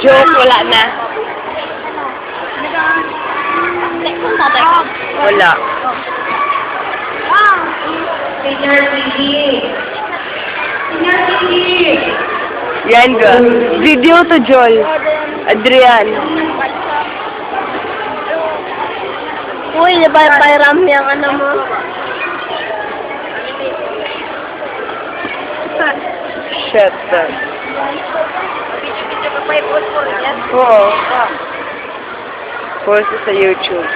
Joke, wala na. Wala. Senior TV. Senior TV. Yan ka. Video to Joel. Adrian. Uy, pairam yung ano mo. Shut up. Video ka pa i-post mo yan? Oo. Post sa YouTube.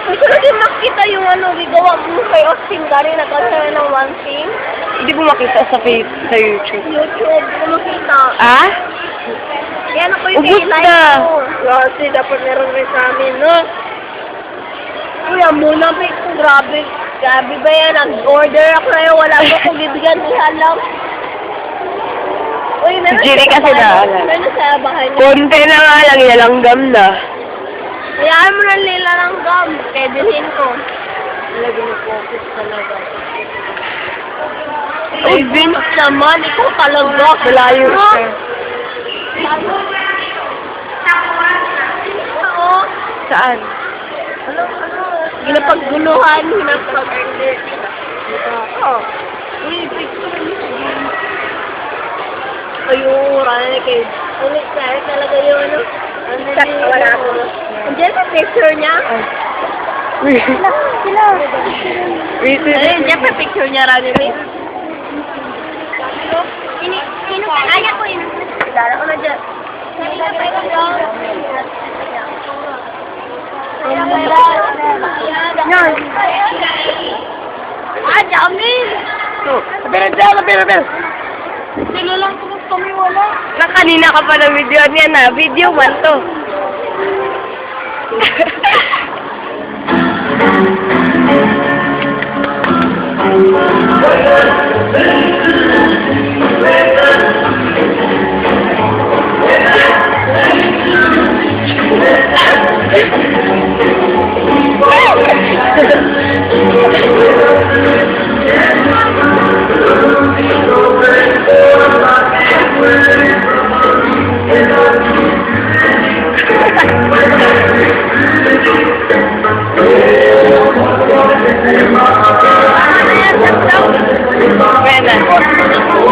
Gusto na din makita yung ano, gigawa mo kay Austin Gary na kasi ng one thing. Hindi mo makita sa YouTube. YouTube, hindi ko makita. Ah? Yan ako yung Ubus kay na. ko. Kasi dapat meron rin sa amin, no? Kuya, muna pa ito, grabe. Grabe ba yan? Nag-order ako na yun, wala ba akong bibigyan ni Halam? Uy, meron Jerry sa kasi bahay. naalala. Meron sa bahay niya. Konti na nga lang, inalanggam na. Hayaan mo na nila ng gum. Kaya bilhin ko. Lagi mo focus talaga. Uy, Vince naman. Ikaw talaga. Malayo Ha? siya. Oo. Saan? Ano? Ginapagguluhan. Oo. Uy, picture mo. Ayun, rana na kayo. Ulit tayo talaga yun, ano? Wala ako. Andiyan sa picture niya? Wait. Sila. Wait. Ayun, diyan pa picture niya, Rani. Sino ka? Kaya ko yun. Dala ko na dyan. Yan. Ah, dami. Pero. Sila lang kami wala. Kanina ka pa ng video niya na. Video 1 to.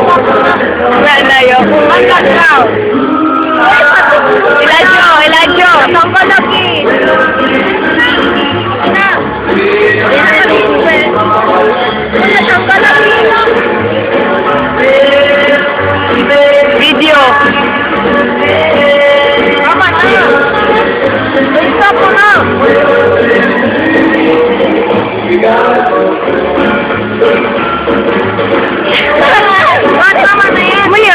Wala yun. Hanggang now. Elijah. Saan ka lagi? Video. Tama na. Isa ko na. Tama na yan. Maya.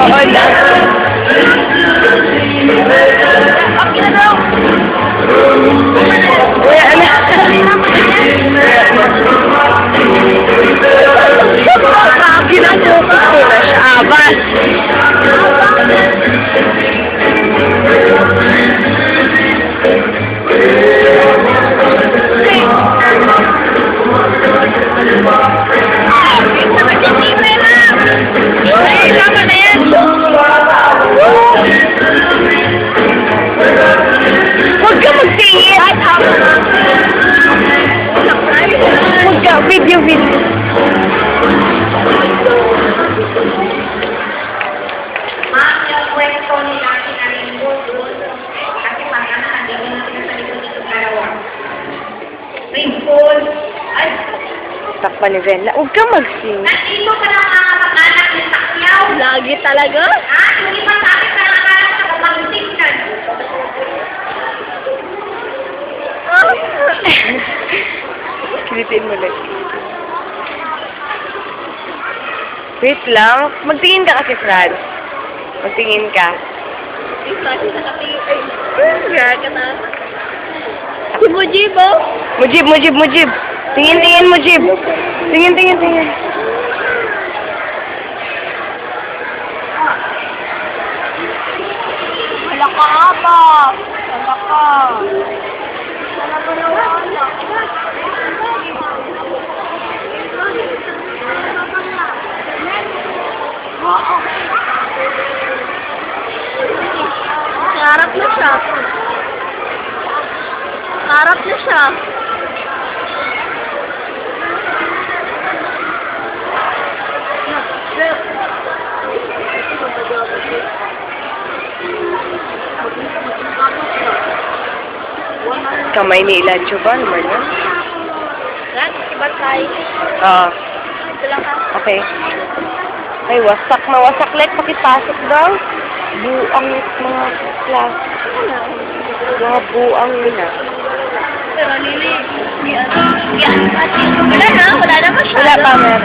Oo na. Ginagawa ko na siya. Abas. Huwag ka magtingin. Huwag ka. Video. Ma'am, yung kwento ni Laki na rin po doon. Kasi baka na, hindi ko na sinasalikod dito dalawa. Rimpol. Ay, Takpan ni Vela. Huwag ka mag-sing. nandito ka na mga kamag-anak ni Takyaw. Lagi talaga? Ha? Hindi pa sa akin ka nakakanak sa kapag-isip ka. Kilitin mo lang. Wait lang. Magtingin ka kasi, Fran. Magtingin ka. Si Mujib, oh. Mujib. Tingin, Mujib. Tingin. Wala ka ata. Wala ka. Wala ka na wala. Nakaharap na siya. Kamay ni Ilancho ba? Naman yan? Lan, iba tayo. Oo. Ito lang ka. Okay. Ay, wasak na wasak. Like, pakipasok daw. Buang mga class. Mga buang nila. Pero Lili, wala na, wala na masyado. Wala pa, meron.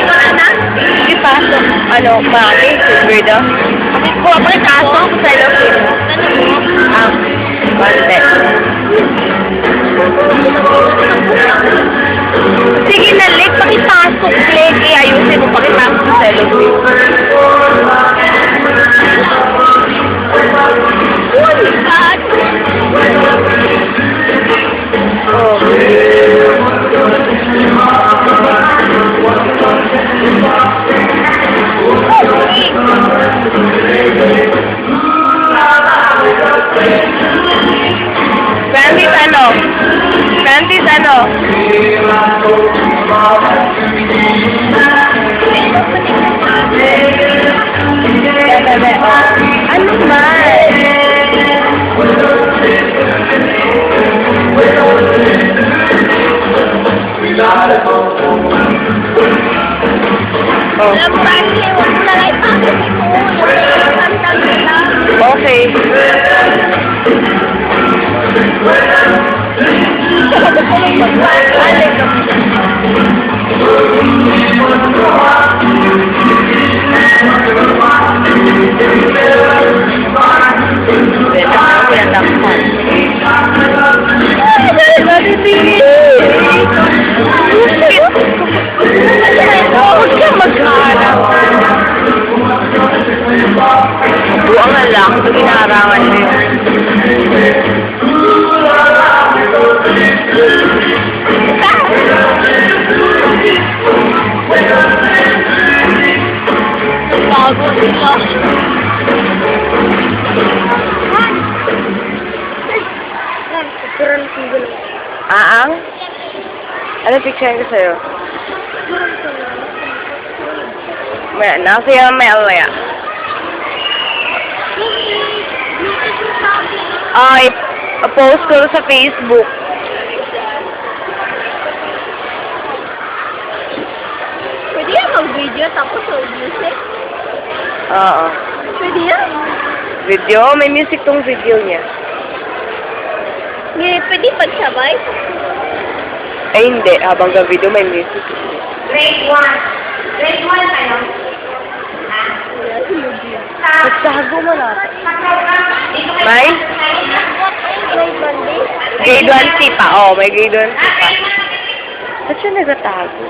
Wala na? Pakipasok. Ano, mami, silver daw. Pakikuha pa yung kaso sa cellophane. Ano mo? Bante. Sige na, Lek, pakipasok, Lek. Ayusin mo, pakipasok sa cellophane. Oh my God! Oh. Francis, ano? Francis, ano? Bebe, oh. Ano man? Oh. Alam mo ba, huwag mo na lang ipasok ito. Okay. Huwag ka maghanap. Buang na lang ito ginaharangan mo yun. Bago sila. Aang? Ano picture ko sa'yo? Maya, nakasaya may alaya. Ay, post ko sa Facebook. Pwede yan mag-video tapos mag-music? Oo. Pwede yan? Video? May music tong video niya. Pwede pagsabay? Ay, hindi. Habang video may music. Grade 1. Grade 1 kayo? Ha? Magsago mo na. Sa program, dito kayo. May? Grade Monday? Grade 1C pa. Oo, may grade 1C pa. Ba't siya nagatago?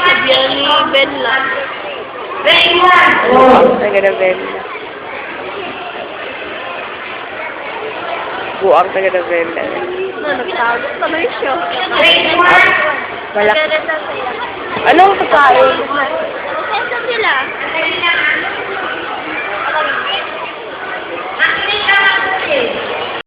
Sabihan ni Ben lang. Grade 1. Oo, taga-November. Buang taga-November. Nagtago tuloy siya. Grade 1. Malaki. Ganun na sila. Anong pagkain? Saan sila?